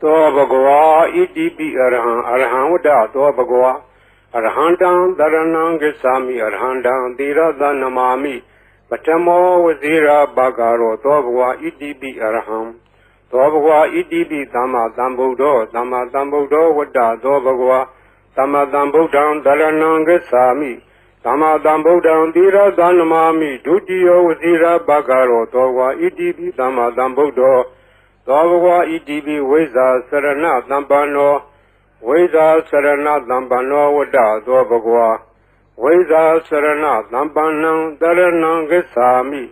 သောဘဂဝါဣတိပိအရဟံအရဟံဝတ္တသောဘဂဝါအရဟံတံတရဏံဂစ္ဆာမိအရဟံတံသီရသနမာမိပထမောဝဇိရာဘာဂရောသောဘဂဝါဣတိပိအရဟံသောဘဂဝါဣတိပိသမ္မာသမ္ဗုဒ္ဓောသမ္မာသမ္ဗုဒ္ဓောဝတ္တသောဘဂဝါသမ္မာသမ္ဗုဒ္ဓံတရဏံဂစ္ဆာမိသမ္မာသမ္ဗုဒ္ဓံသီရသနမာမိဒုတိယောဝဇိရာဘာဂရောသောဘဂဝါဣတိပိသမ္မာသမ္ဗုဒ္ဓောသောဘဂဝါဣတိပိဝိဇ္ဇာစရဏသမ္ပန္နောဝိဇ္ဇာစရဏသမ္ပန္နောဝတ္တသောဘဂဝါဝိဇ္ဇာစရဏသမ္ပန္နံတရဏံဂစ္ဆာမိ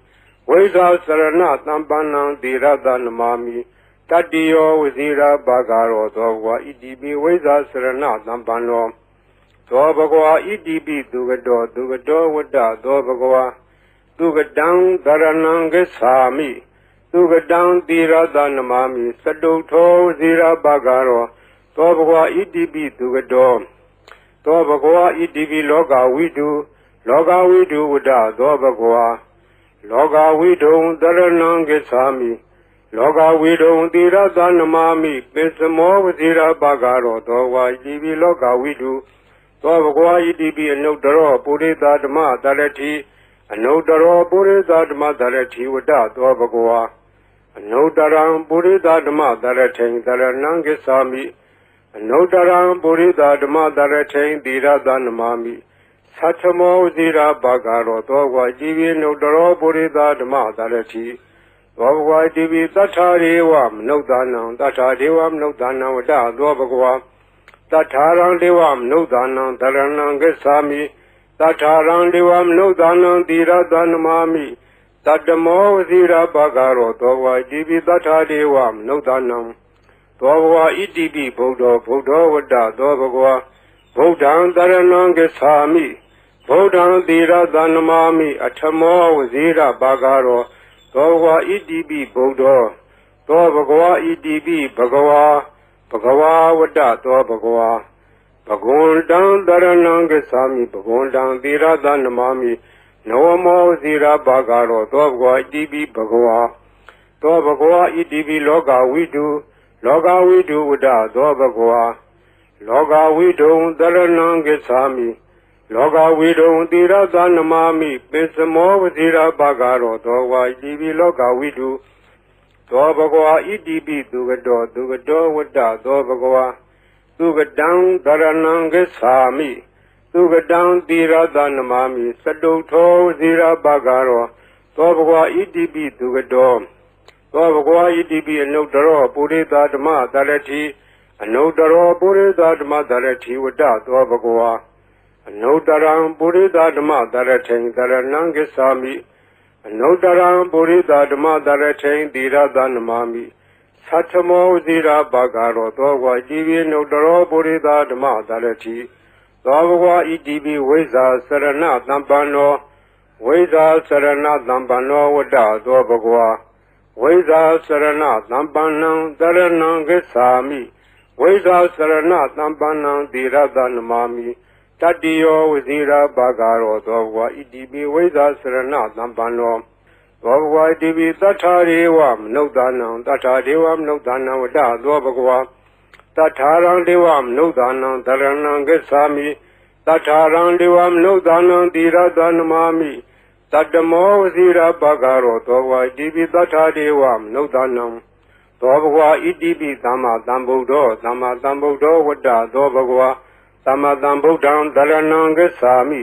ဝိဇ္ဇာစရဏသမ္ပန္နံသီရသနမာမိတတ္တိယောဝဇိရာဘာဂရောသောဘဂဝါဣတိပိဝိဇ္ဇာစရဏသမ္ပန္နောသောဘဂဝါဣတိပိသူကတောဝတ္တသောဘဂဝါသူကတံတရဏံဂစ္ဆာမိသူကတံသီရသနမာမိစတုထောဝဇိရာဘာဂရောသောဘဂဝါဣတိပိသူကတောသောဘဂဝါဣတိပိလောကဝိတုဝတ္တသောဘဂဝါလောကဝိတုံတရဏံဂစ္ဆာမိလောကဝိတုံသီရသနမာမိပိစမောဝဇိရာဘာဂရောသောဘဂဝါဣတိပိလောကဝိတုသောဘဂဝါဣတိပိအနုတ္တရောပုရိသဓမ္မသရတိအနုတ္တရောပုရိသဓမ္မသရတိဝတ္တသောဘဂဝါအနုတ္တရံပုရိသဓမ္မသရထိန်တရဏံဂစ္ဆာမိအနုတ္တရံပုရိသဓမ္မသရထိန်သီရသနမာမိသတ္ထမောဝဇိရာဘာဂရောသောဘဂဝါဣတိပိအနုတ္တရောပုရိသဓမ္မသရတိသောဘဂဝါဣတိပိသတ္ထာရေဝမနုဿာနံသတ္ထာဒေဝမနုဿာနံဝတ္တသောဘဂဝါသတ္ထာရံဒေဝမနုဿာနံတရဏံဂစ္ဆာမိသတ္ထာရံဒေဝမနုဿာနံသီရသနမာမိတတ္တမောဝဇိရာဘာဂရောသောဘဂဝါဣတိပိသတ္ထာဒေဝမနုဿာနံသောဘဂဝါဣတိပိဗုဒ္ဓောဝတ္တသောဘဂဝါဗုဒ္ဓံတရဏံဂစ္ဆာမိဗုဒ္ဓံသီရသနမာမိအထမောဝဇိရာဘာဂရောသောဘဂဝါဣတိပိဗုဒ္ဓောသောဘဂဝါဣတိပိဘဂဝါဝတ္တသောဘဂဝါဘဂဝန္တံတရဏံဂစ္ဆာမိဘဂဝန္တံသီရသနမာမိနဝမောဇိရာဘာဂရောသောဘဂဝါဣတိပိဘဂဝါသောဘဂဝါဣတိပိလောကဝိတုဝတ္တသောဘဂဝါလောကဝိတုံတရဏံဂစ္ဆာမိလောကဝိတုံသီရသနမာမိပိစမောဝဇိရာဘာဂရောသောဘဂဝါဣတိပိလောကဝိတုသောဘဂဝါဣတိပိသူကတောဝတ္တသောဘဂဝါသူကတံတရဏံဂစ္ဆာမိသူကတံသီရသနမာမိစတုထောဝဇိရာဘာဂရောသောဘဂဝါဣတိပိသူကတောသောဘဂဝါဣတိပိအနုတ္တရောပုရိသဓမ္မသရတိအနုတ္တရောပုရိသဓမ္မသရတိဝတ္တသောဘဂဝါအနုတ္တရံပုရိသဓမ္မသရထိန်တရဏံဂစ္ဆာမိအနုတ္တရံပုရိသဓမ္မသရထိန်သီရသနမာမိသတ္ထမောဝဇိရာဘာဂရောသောဘဂဝါဣတိပိအနုတ္တရောပုရိသဓမ္မသရတိသောဘဂဝါဣတိပိဝိဇ္ဇာစရဏသမ္ပန္နောဝိဇ္ဇာစရဏသမ္ပန္နောဝတ္တသောဘဂဝါဝိဇ္ဇာစရဏသမ္ပန္နံတရဏံဂစ္ဆာမိဝိဇ္ဇာစရဏသမ္ပန္နံသီရသနမာမိတတ္တိယောဝဇိရာဘာဂရောသောဘဂဝါဣတိပိဝိဇ္ဇာစရဏသမ္ပန္နောသောဘဂဝါဣတိပိသတ္ထာရေဝမနုဿာနံသတ္ထာဒေဝမနုဿာနံဝတ္တသောဘဂဝါသတ္ထာရံဒေဝမနုဿာနံတရဏံဂစ္ဆာမိသတ္ထာရံဒေဝမနုဿာနံသီရသနမာမိတတ္တမောဝဇိရာဘာဂရောသောဘဂဝါဣတိပိသတ္ထာဒေဝမနုဿာနံသောဘဂဝါဣတိပိသမ္မာသမ္ဗုဒ္ဓောဝတ္တသောဘဂဝါသမ္မာသမ္ဗုဒ္ဓံတရဏံဂစ္ဆာမိ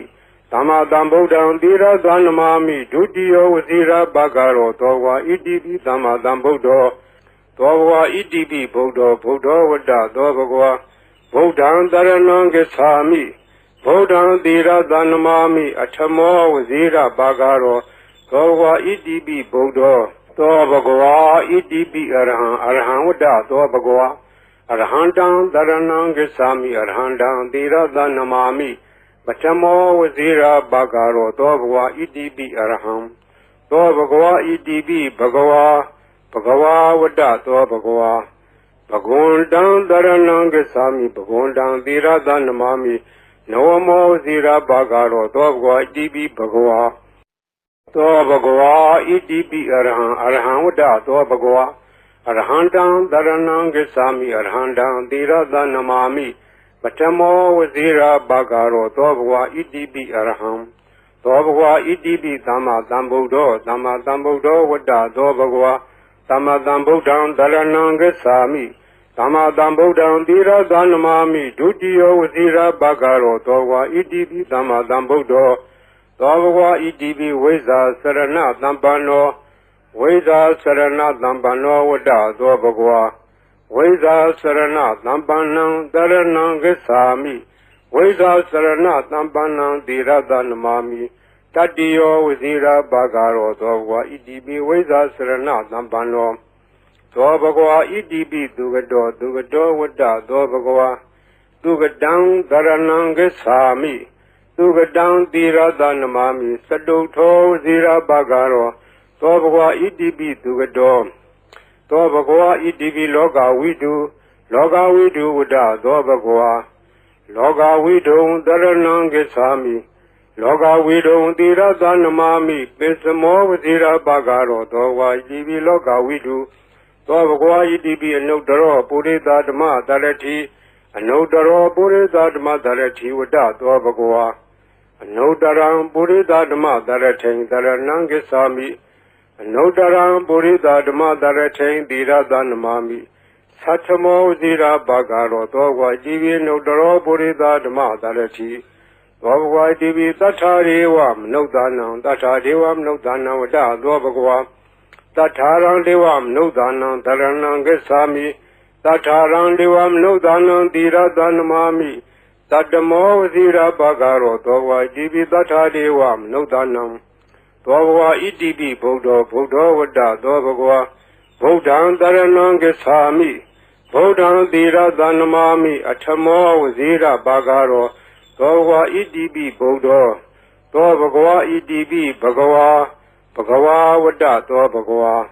သမ္မာသမ္ဗုဒ္ဓံသီရသနမာမိဒုတိယောဝဇိရာဘာဂရောသောဘဂဝါဣတိပိသမ္မာသမ္ဗုဒ္ဓောသောဘဂဝါဣတိပိဗုဒ္ဓောဝတ္တသောဘဂဝါဗုဒ္ဓံတရဏံဂစ္ဆာမိဗုဒ္ဓံသီရသနမာမိအထမောဝဇိရာဘာဂရောသောဘဂဝါဣတိပိဗုဒ္ဓောသောဘဂဝါဣတိပိအရဟံဝတ္တသောဘဂဝါအရဟံတံတရဏံဂစ္ဆာမိအရဟံတံသီရသနမာမိပထမောဝဇိရာဘာဂရောသောဘဂဝါဣတိပိအရဟံသောဘဂဝါဣတိပိဘဂဝါဝတ္တသောဘဂဝါဘဂဝန္တံတရဏံဂစ္ဆာမိဘဂဝန္တံသီရသနမာမိနဝမောဝဇိရာဘာဂရောသောဘဂဝါဣတိပိဘဂဝါသောဘဂဝါဣတိပိအရဟံဝတ္တသောဘဂဝါ Arhandam Dharanam Gacchami Arhandam Tirada Namami Patamo Vazira Bhagaro Dobhwa Idibi Arham Dobhwa Idibi Dhamma Dhambuddho Dhamma Dhambuddho Vada Dobhwa Dhamma Dhambuddham Dharanam Gacchami Dhamma Dhambuddham Tirada Namami Dutiyo Vazira Bhagaro Dobhwa Idibi Dhamma Dhambuddho Dobhwa Idibi Veza Sarana Dhampano Veda Sarana Dhampano Vada Dobhwa Veda Sarana Dhampanam Dharanam Gacchami Veda Sarana Dhampanam Tirada Namami Tatiyo Vazira Bhagaro Dobhwa Idibi Veda Sarana Dhampano Dobhwa Idibi Dugado Dugado Vada Dobhwa Dugadam Dharanam Gacchami Dugadam Tirada Namami Saduto Vazira Bhagaro Dobhwa Idibi Dugado Dobhwa Idibi Loga Vidu Vada Dobhwa Loga Vidu Dharanam Gacchami Loga Vidu Tirada Namami Pesamo Vazira Bhagaro Dobhwa Idibi Loga Vidu Dobhwa Idibi Anudaro Purita Dhamma Dharati Anudaro Purita Dhamma Dharati Vada Dobhwa Anudaram Purita Dhamma Dharati Dharanam Gacchami Anudaram Purita Dhamma Dharati Tirada Namami Satamo Vazira Bhagaro Dobhwa Idibi Anudaro Purita Dhamma Dharati Dobhwa Idibi Tatharivam Nudanam Tatharivam Nudanam Vada Dobhwa Tatharam Devam Nudanam Dharanam Gacchami Tatharam Devam Nudanam Tirada Namami Tatamo Vazira Bhagaro Dobhwa Idibi Tathadevam Nudanam Dobhwa Idibi Buddha Vada Dobhwa Buddham Dharanam Gacchami Buddham Tirada Namami Atamo Vazira Bhagaro Dobhwa Idibi Buddha Dobhwa Idibi Bhagava Vada Dobhwa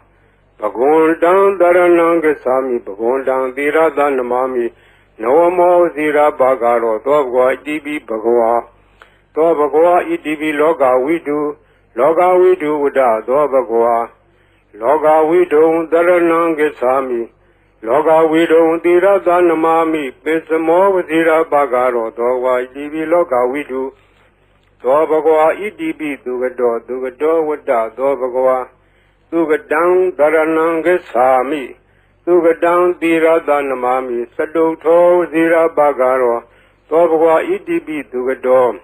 Bhagundam Dharanam Gacchami Bhagundam Tirada Namami Nawamo Vazira Bhagaro Dobhwa Idibi Bhagava Dobhwa Idibi Loga Vidu Vada Dobhwa Loga Vidu Dharanam Gacchami Loga Vidu Tirada Namami Pesamo Vazira Bhagaro Dobhwa Idibi Loga Vidu Dobhwa Idibi Dugado Vada Dobhwa Dugadam Dharanam Gacchami Dugadam Tirada Namami Saduto Vazira Bhagaro Dobhwa Idibi Dugado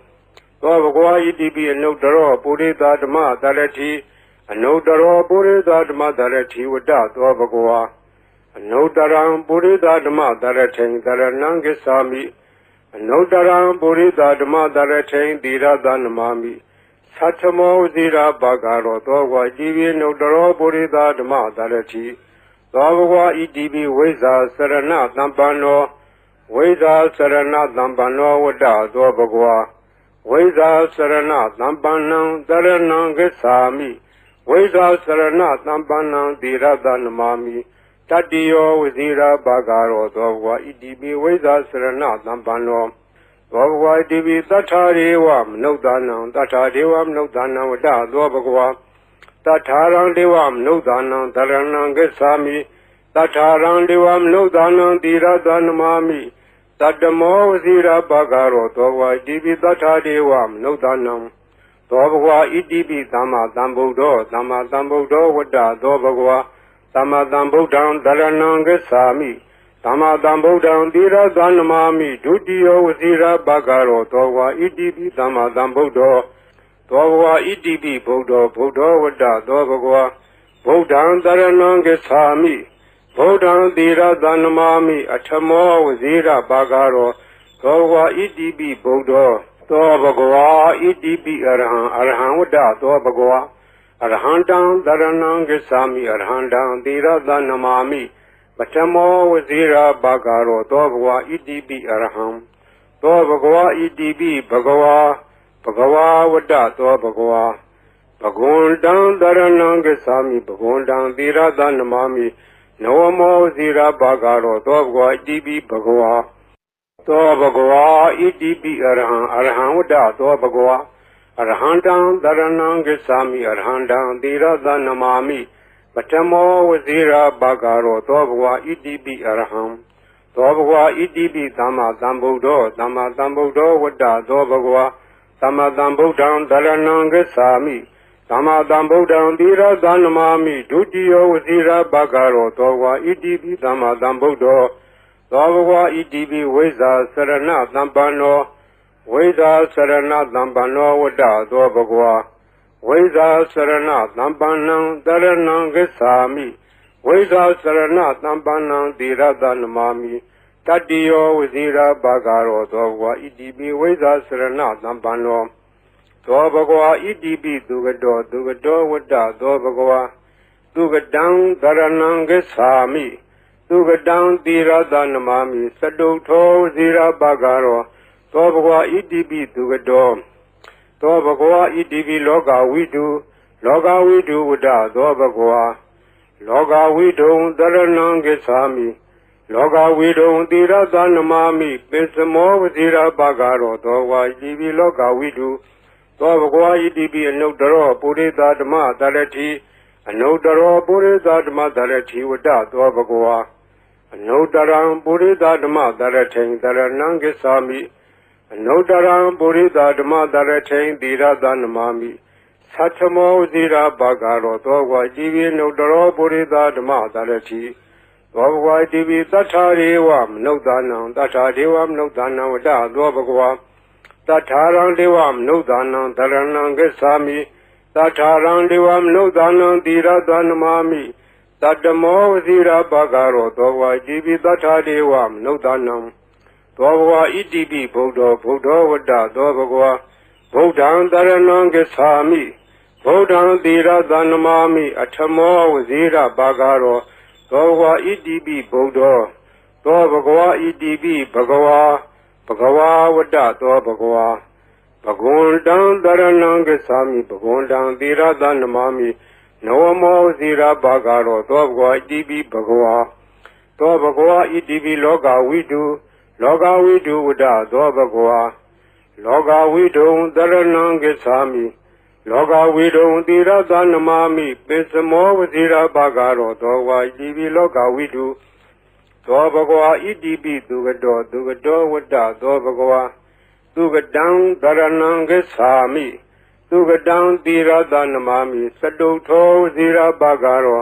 Dobhwa Idibi Anudaro Purita Dhamma Dharati Anudaro Purita Dhamma Dharati Vada Dobhwa Anudaram Purita Dhamma Dharati Dharanam Gacchami Anudaram Purita Dhamma Dharati Tirada Namami Satamo Vazira Bhagaro Dobhwa Idibi Anudaro Purita Dhamma Dharati Dobhwa Idibi Veza Sarana Dhampano Veza Sarana Dhampano Vada Dobhwa Veza Sarana Dhampanam Dharanam Gacchami Veza Sarana Dhampanam Tirada Namami Tatiyo Vazira Bhagaro Dobhwa Idibi Veza Sarana Dhampano Dobhwa Idibi Tathadevam Nudanam Vada Dobhwa Tatharam Devam Nudanam Dharanam Gacchami Tatharam Devam Nudanam Tirada Namami Tatamo Vazira Bhagaro Dobhwa Idibi Tathadevam Nudanam Dobhwa Idibi Dhamma Dhambuddho Vada Dobhwa Dhamma Dhambuddham Dharanam Gacchami Dhamma Dhambuddham Tirada Namami Dutiyo Vazira Bhagaro Dobhwa Idibi Dhamma Dhambuddho Dobhwa Idibi Buddha Vada Dobhwa Buddham Dharanam Gacchami Buddham Tirada Namami Atamo Vazira Bhagaro Dobhwa Idibi Buddha Dobhwa Idibi Arham Vada Dobhwa Arhandam Dharanam Gacchami Arhandam Tirada Namami Patamo Vazira Bhagaro Dobhwa Idibi Arham Dobhwa Idibi Bhagava Vada Dobhwa Bhagundam Dharanam Gacchami Bhagundam Tirada Namami Nawamo Vazira Bhagaro Dobhwa Idibi Bhagava Dobhwa Idibi Arham Vada Dobhwa Arhandam Dharanam Gacchami Arhandam Tirada Namami ပထမောဝဇိရာဘာဂရောသောဘဂဝါဣတိပိအရဟံသောဘဂဝါဣတိပိသမ္မာသမ္ဗုဒ္ဓောသမ္မာသမ္ဗုဒ္ဓောဝတ္တသောဘဂဝါသမ္မာသမ္ဗုဒ္ဓံတရဏံဂစ္ဆာမိသမ္မာသမ္ဗုဒ္ဓံသီရသနမာမိဒုတိယောဝဇိရာဘာဂရောသောဘဂဝါဣတိပိသမ္မာသမ္ဗုဒ္ဓောသောဘဂဝါဣတိပိဝိဇ္ဇာစရဏသမ္ပန္နောဝိဇ္ဇာစရဏသမ္ပန္နောဝတ္တသောဘဂဝါဝိဇ္ဇာစရဏသမ္ပန္နံတရဏံဂစ္ဆာမိဝိဇ္ဇာစရဏသမ္ပန္နံသီရသနမာမိတတ္တိယောဝဇိရာဘာဂရောသောဘဂဝါဣတိပိဝိဇ္ဇာစရဏသမ္ပန္နောသောဘဂဝါဣတိပိသူကတောဝတ္တသောဘဂဝါသူကတံတရဏံဂစ္ဆာမိသူကတံသီရသနမာမိသတုထောဝဇိရာဘာဂရောသောဘဂဝါဣတိပိသူကတောသောဘဂဝါဣတိပိလောကဝိတုဝတ္တသောဘဂဝါလောကဝိတုံတရဏံဂစ္ဆာမိလောကဝိတုံသီရသနမာမိပိစမောဝဇိရာဘာဂရောသောဘဂဝါဣတိပိလောကဝိတုသောဘဂဝါဣတိပိအနုတ္တရောပုရိသဓမ္မတရတိအနုတ္တရောပုရိသဓမ္မတရတိဝတ္တသောဘဂဝါအနုတ္တရံပုရိသဓမ္မတရထိန်တရဏံဂစ္ဆာမိအနုတ္တရံပုရိသဓမ္မတရထိန်သီရသနမာမိသတ္ထမောဇိရာဘာဂရောသောဘဂဝါဣတိပိအနုတ္တရောပုရိသဓမ္မတရတိသောဘဂဝါဣတိပိသတ္ထာရေဝမနုဿာနံသတ္ထာဒေဝမနုဿာနံဝတ္တသောဘဂဝါသတ္ထာရံဒေဝမနုဿာနံတရဏံဂစ္ဆာမိသတ္ထာရံဒေဝမနုဿာနံသီရသနမာမိတတ္တမောဝဇိရာဘာဂရောသောဘဂဝါဣတိပိသတ္ထာဒေဝမနုဿာနံသောဘဂဝါဣတိပိဗုဒ္ဓောဝတ္တသောဘဂဝါဗုဒ္ဓံတရဏံဂစ္ဆာမိဗုဒ္ဓံသီရသနမာမိအထမောဝဇိရာဘာဂရောသောဘဂဝါဣတိပိဗုဒ္ဓောသောဘဂဝါဣတိပိဘဂဝါဝတ္တသောဘဂဝါဘဂဝန္တံတရဏံဂစ္ဆာမိဘဂဝန္တံသီရသနမာမိနဝမောဝဇိရာဘာဂရောသောဘဂဝါဣတိပိဘဂဝါသောဘဂဝါဣတိပိလောကဝိတုဝတ္တသောဘဂဝါလောကဝိတုံတရဏံဂစ္ဆာမိလောကဝိတုံသီရသနမာမိပိစမောဝဇိရာဘာဂရောသောဘဂဝါဣတိပိလောကဝိတုသောဘဂဝါဣတိပိသူကတောဝတ္တသောဘဂဝါသူကတံတရဏံဂစ္ဆာမိသူကတံသီရသနမာမိသတုထောဝဇိရာဘာဂရော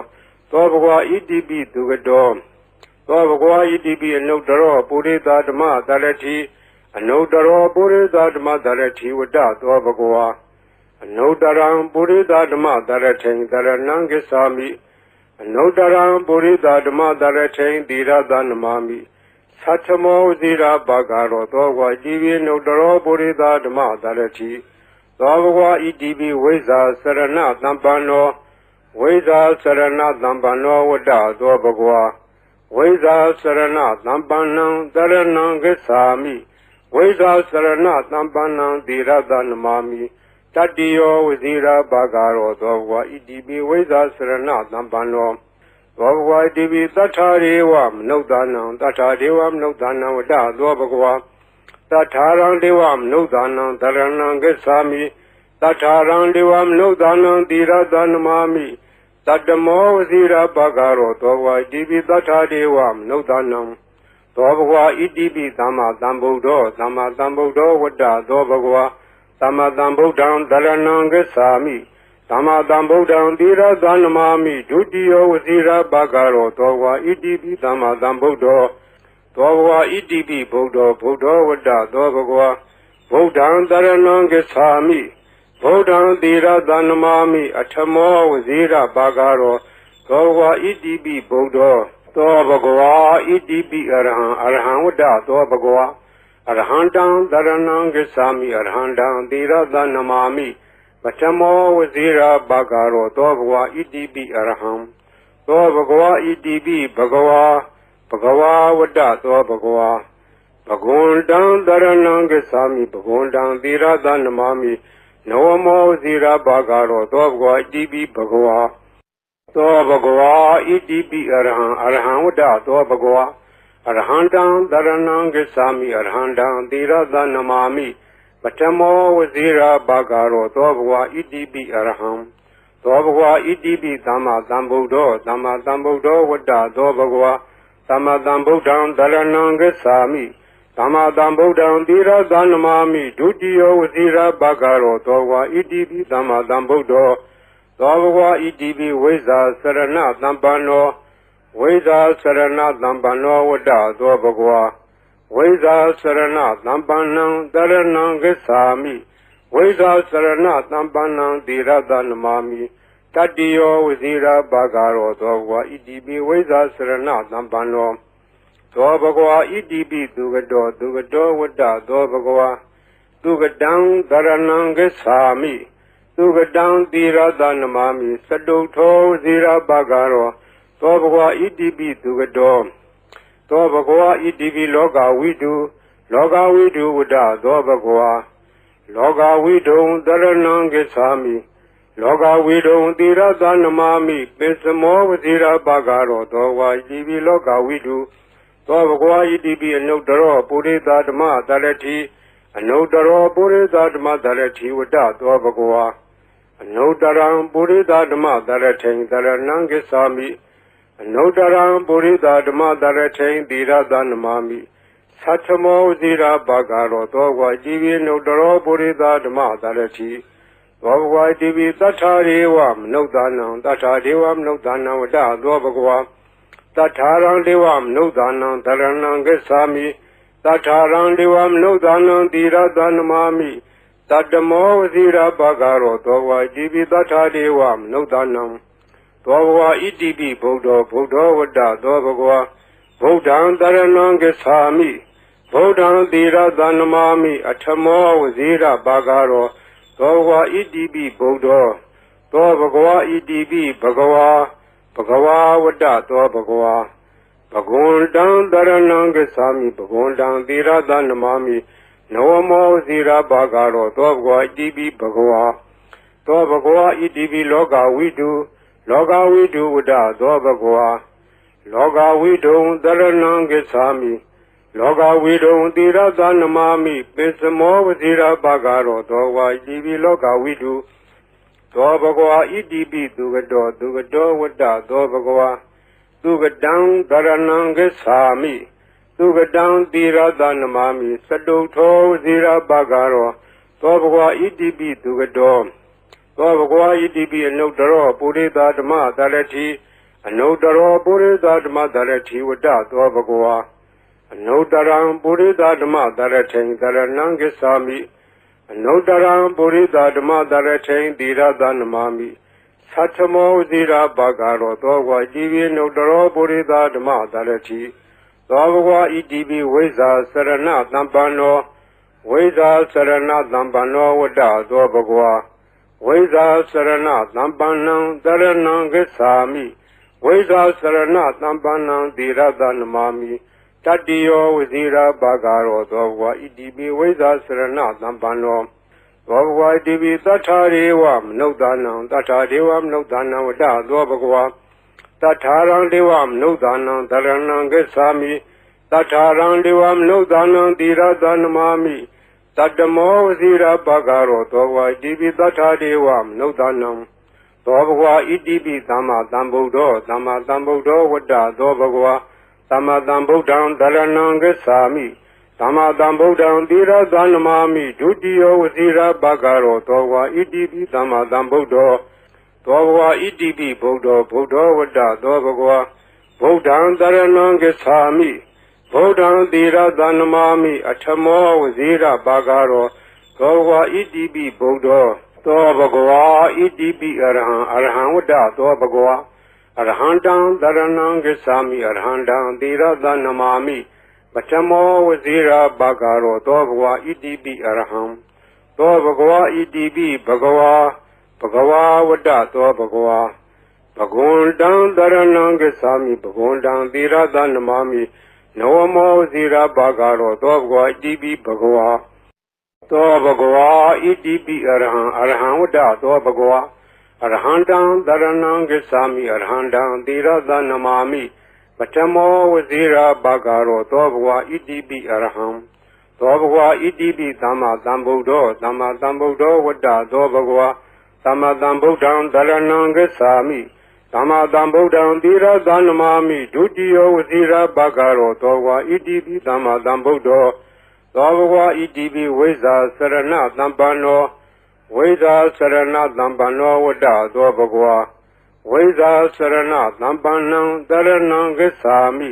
သောဘဂဝါဣတိပိသူကတောသောဘဂဝါဣတိပိအနုတ္တရောပုရိသဓမ္မတရတိအနုတ္တရောပုရိသဓမ္မတရတိဝတ္တသောဘဂဝါအနုတ္တရံပုရိသဓမ္မတရထိန်တရဏံဂစ္ဆာမိအနုတ္တရံပုရိသဓမ္မတရထိန်သီရသနမာမိသတ္ထမောဇိရာဘာဂရောသောဘဂဝါဣတိပိအနုတ္တရောပုရိသဓမ္မတရတိသောဘဂဝါဣတိပိဝိဇ္ဇာစရဏသမ္ပန္နောဝိဇ္ဇာစရဏသမ္ပန္နောဝတ္တသောဘဂဝါဝိဇ္ဇာစရဏသမ္ပန္နံတရဏံဂစ္ဆာမိဝိဇ္ဇာစရဏသမ္ပန္နံသီရသနမာမိတတ္တိယောဝဇိရာဘာဂရောသောဘဂဝါဣတိပိဝိဇ္ဇာစရဏသမ္ပန္နောသောဘဂဝါဣတိပိသတ္ထာရေဝမနုဿာနံသတ္ထာဒေဝမနုဿာနံဝတ္တသောဘဂဝါသတ္ထာရံဒေဝမနုဿာနံတရဏံဂစ္ဆာမိသတ္ထာရံဒေဝမနုဿာနံသီရသနမာမိတတ္တမောဝဇိရာဘာဂရောသောဘဂဝါဣတိပိသတ္ထာဒေဝမနုဿာနံသောဘဂဝါဣတိပိသမ္မာသမ္ဗုဒ္ဓောဝတ္တသောဘဂဝါသမ္မာသမ္ဗုဒ္ဓံတရဏံဂစ္ဆာမိသမ္မာသမ္ဗုဒ္ဓံသီရသနမာမိဒုတိယောဝဇိရာဘာဂရောသောဘဂဝါဣတိပိသမ္မာသမ္ဗုဒ္ဓောသောဘဂဝါဣတိပိဗုဒ္ဓောဝတ္တသောဘဂဝါဗုဒ္ဓံတရဏံဂစ္ဆာမိဗုဒ္ဓံသီရသနမာမိအထမောဝဇိရာဘာဂရောသောဘဂဝါဣတိပိဗုဒ္ဓောသောဘဂဝါဣတိပိအရဟံဝတ္တသောဘဂဝါအရဟံတံတရဏံဂစ္ဆာမိအရဟံတံသီရသနမာမိပထမောဝဇိရာဘာဂရောသောဘဂဝါဣတိပိအရဟံသောဘဂဝါဣတိပိဘဂဝါဝတ္တသောဘဂဝါဘဂဝန္တံတရဏံဂစ္ဆာမိဘဂဝန္တံသီရသနမာမိနဝမောဝဇိရာဘာဂရောသောဘဂဝါဣတိပိဘဂဝါသောဘဂဝါဣတိပိအရဟံဝတ္တသောဘဂဝါအရဟံတံတရဏံဂစ္ဆာမိအရဟံတံသီရသနမာမိပထမောဝဇိရာဘာဂရောသောဘဂဝါဣတိပိအရဟံ သောဘဂဝါဣတိပိသမ္မာသမ္ဗုဒ္ဓောသမ္မာသမ္ဗုဒ္ဓောဝတ္တသောဘဂဝါသမ္မာသမ္ဗုဒ္ဓံတရဏံဂစ္ဆာမိသမ္မာသမ္ဗုဒ္ဓံသီရသနမာမိဒုတိယောဝစီရဘဂရောသောဘဂဝါဣတိပိသမ္မာသမ္ဗုဒ္ဓောသောဘဂဝါဣတိပိဝိဇ္ဇာစရဏသမ္ပန္နောဝိဇ္ဇာစရဏသမ္ပန္နောဝတ္တသောဘဂဝါဝိဇ္ဇာစရဏသမ္ပန္နံတရဏံဂစ္ဆာမိဝိဇ္ဇာစရဏသမ္ပန္နံသီရသနမာမိတတ္တိယောဝစီရဘဂရောသောဘဂဝါဣတိပိဝိဇ္ဇာစရဏသမ္ပန္နောသောဘဂဝါဣတိပိသူကတောဝတ္တသောဘဂဝါသူကတံတရဏံဂစ္ဆာမိသူကတံသီရသနမာမိစတုထောဝစီရဘဂရောသောဘဂဝါဣတိပိသူကတောသောဘဂဝါဣတိပိလောကဝိတုဝတ္တသောဘဂဝါလောကဝိတုံတရဏံဂစ္ဆာမိလောကဝိတုံသီရသနမာမိပိစမောဝစီရဘဂရောသောဘဂဝါဣတိပိလောကဝိတုသောဘဂဝါဣတိပိအနုတ္တရောပုရိသဓမ္မတရတိအနုတ္တရောပုရိသဓမ္မတရတိဝတ္တသောဘဂဝါအနုတ္တရံပုရိသဓမ္မတရထိန်တရဏံဂစ္ဆာမိအနုတ္တရံပုရိသဓမ္မတရထိန်သီရသနမာမိသတ္ထမောဇိရာဘဂရောသောဘဂဝါဣတိပိအနုတ္တရောပုရိသဓမ္မတရတိသောဘဂဝါဣတိပိသတ္ထာရေဝမနုဿာနံသတ္ထာဒေဝမနုဿာနံဝတ္တသောဘဂဝါတထာရံဒေဝမနုဿာနံတရဏံဂစ္ဆာမိတထာရံဒေဝမနုဿာနံသီရသနမာမိတတ္တမောဝစီရဘဂရောသောဘဂဝါဣတိပိတထာဒေဝမနုဿာနံသောဘဂဝါဣတိပိဗုဒ္ဓောဝတ္တသောဘဂဝါဗုဒ္ဓံတရဏံဂစ္ဆာမိဗုဒ္ဓံသီရသနမာမိအထမောဝစီရဘဂရောသောဘဂဝါဣတိပိဗုဒ္ဓောသောဘဂဝါဣတိပိဘဂဝါဝတ္တသောဘဂဝါဘဂဝန္တံတရဏံဂစ္ဆာမိဘဂဝန္တံသီရသနမာမိနဝမောဇိရာဘဂရောသောဘဂဝါဣတိပိဘဂဝါသောဘဂဝါဣတိပိလောကဝိတုဝတ္တသောဘဂဝါလောကဝိတုံတရဏံဂစ္ဆာမိလောကဝိတုံသီရသနမာမိပိစမောဝဇိရာဘဂရောသောဘဂဝါဣတိပိလောကဝိတုသောဘဂဝါဣတိပိသူကတောဝတ္တသောဘဂဝါသူကတံတရဏံဂစ္ဆာမိသူကတံသီရသနမာမိစတုထောဝစီရဘဂရောသောဘဂဝါဣတိပိသူကတောသောဘဂဝါဣတိပိအနုတ္တရောပုရိသဓမ္မတရတိအနုတ္တရောပုရိသဓမ္မတရတိဝတ္တသောဘဂဝါအနုတ္တရံပုရိသဓမ္မတရထိန်တရဏံဂစ္ဆာမိအနုတ္တရံပုရိသဓမ္မတရထိန်သီရသနမာမိသတ္ထမောဇိရာဘဂရောသောဘဂဝါဣတိပိအနုတ္တရောပုရိသဓမ္မတရတိသောဘဂဝါဣတိပိဝိဇ္ဇာစရဏသမ္ပန္နောဝိဇ္ဇာစရဏသမ္ပန္နောဝတ္တသောဘဂဝါဝိဇ္ဇာစရဏသမ္ပန္နံတရဏံဂစ္ဆာမိဝိဇ္ဇာစရဏသမ္ပန္နံသီရသနမာမိတတ္တိယောဝစီရဘဂရောသောဘဂဝါဣတိပိဝိဇ္ဇာစရဏသမ္ပန္နောသောဘဂဝါဣတိပိသတ္ထာရေဝမနုဿာနံသတ္ထာဒေဝမနုဿာနံဝတ္တသောဘဂဝါတထာရံဒေဝမနုဿာနံတရဏံဂစ္ဆာမိတထာရံဒေဝမနုဿာနံသီရသနမာမိတတ္တမောဝစီရဘဂရောသောဘဂဝါဣတိပိသတ္ထာဒေဝမနုဿာနံသောဘဂဝါဣတိပိသမ္မာသမ္ဗုဒ္ဓောဝတ္တသောဘဂဝါသမ္မာသမ္ဗုဒ္ဓံတရဏံဂစ္ဆာမိသမ္မာသမ္ဗုဒ္ဓံသီရသနမာမိဒုတိယောဝစီရဘဂရောသောဘဂဝါဣတိပိသမ္မာသမ္ဗုဒ္ဓောသောဘဂဝါဣတိပိဗုဒ္ဓောဝတ္တသောဘဂဝါဗုဒ္ဓံတရဏံဂစ္ဆာမိဗုဒ္ဓံသီရသနမာမိအထမောဝစီရဘဂရောသောဘဂဝါဣတိပိဗုဒ္ဓောသောဘဂဝါဣတိပိအရဟံဝတ္တသောဘဂဝါအရဟံတံတရဏံဂစ္ဆာမိအရဟံတံသီရသနမာမိပထမောဝစီရဘဂရောသောဘဂဝါဣတိပိအရဟံသောဘဂဝါဣတိပိဘဂဝါဝတ္တသောဘဂဝါဘဂဝန္တံတရဏံဂစ္ဆာမိဘဂဝန္တံသီရသနမာမိနဝမောဝစီရဘဂရောသောဘဂဝါဣတိပိဘဂဝါသောဘဂဝါဣတိပိအရဟံဝတ္တသောဘဂဝါအရဟံတံတရဏံဂစ္ဆာမိအရဟံတံသီရသနမာမိပထမောဝစီရဘဂရောသောဘဂဝါဣတိပိအရဟံသောဘဂဝါဣတိပိသမ္မာသမ္ဗုဒ္ဓောဝတ္တသောဘဂဝါ သမ္မာသမ္ဗုဒ္ဓံသရဏံဂစ္ဆာမိသမ္မာသမ္ဗုဒ္ဓံသီရသနမာမိဒုတိယဝစီရဘဂရောသောဝါဣတိပိသမ္မာသမ္ဗုဒ္ဓောသောဘဂဝါဣတိပိဝိဇ္ဇာစရဏသမ္ပန္နောဝိဇ္ဇာစရဏသမ္ပန္နောဝတ္တသောဘဂဝါဝိဇ္ဇာစရဏသမ္ပန္နံသရဏံဂစ္ဆာမိ